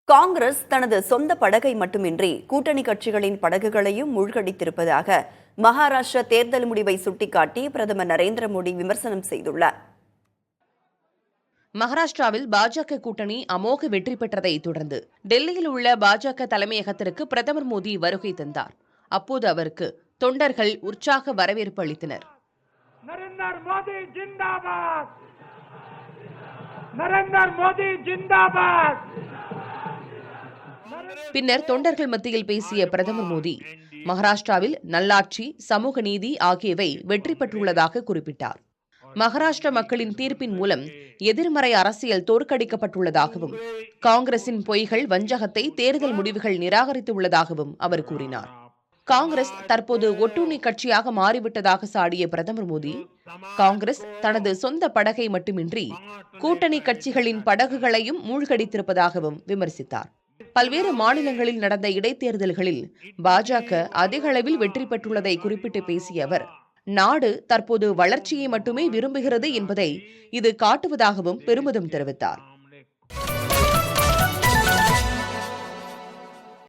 காங்கிரஸ் தனது சொந்த படகை மட்டுமின்றி கூட்டணி கட்சிகளின் படகுகளையும் மூழ்கடித்திருப்பதாக மகாராஷ்டிரா தேர்தல் முடிவை சுட்டிக்காட்டி பிரதமர் நரேந்திர மோடி விமர்சனம் செய்துள்ளார். மகாராஷ்டிராவில் பாஜக கூட்டணி அமோக வெற்றி பெற்றதை தொடர்ந்து டெல்லியில் உள்ள பாஜக தலைமையகத்திற்கு பிரதமர் மோடி வருகை தந்தார். அப்போது அவருக்கு தொண்டர்கள் உற்சாக வரவேற்பு அளித்தனர். பின்னர் தொண்டர்கள் மத்தியில் பேசிய பிரதமர் மோடி மகாராஷ்டிராவில் நல்லாட்சி, சமூக நீதி ஆகியவை வெற்றி பெற்றுள்ளதாக குறிப்பிட்டார். மகாராஷ்டிர மக்களின் தீர்ப்பின் மூலம் எதிர்மறை அரசியல் தோற்கடிக்கப்பட்டுள்ளதாகவும் காங்கிரசின் பொய்கள், வஞ்சகத்தை தேர்தல் முடிவுகள் நிராகரித்துள்ளதாகவும் அவர் கூறினார். காங்கிரஸ் தற்போது ஒட்டுண்ணி கட்சியாக மாறிவிட்டதாக சாடிய பிரதமர் மோடி, காங்கிரஸ் தனது சொந்த படகை மட்டுமின்றி கூட்டணி கட்சிகளின் படகுகளையும் மூழ்கடித்திருப்பதாகவும் விமர்சித்தார். பல்வேறு மாநிலங்களில் நடந்த இடைத்தேர்தல்களில் பாஜக அதிக அளவில் வெற்றி பெற்றுள்ளதை குறிப்பிட்டு பேசிய அவர், நாடு தற்போது வளர்ச்சியை மட்டுமே விரும்புகிறது என்பதை இது காட்டுவதாகவும் பெருமிதம் தெரிவித்தார்.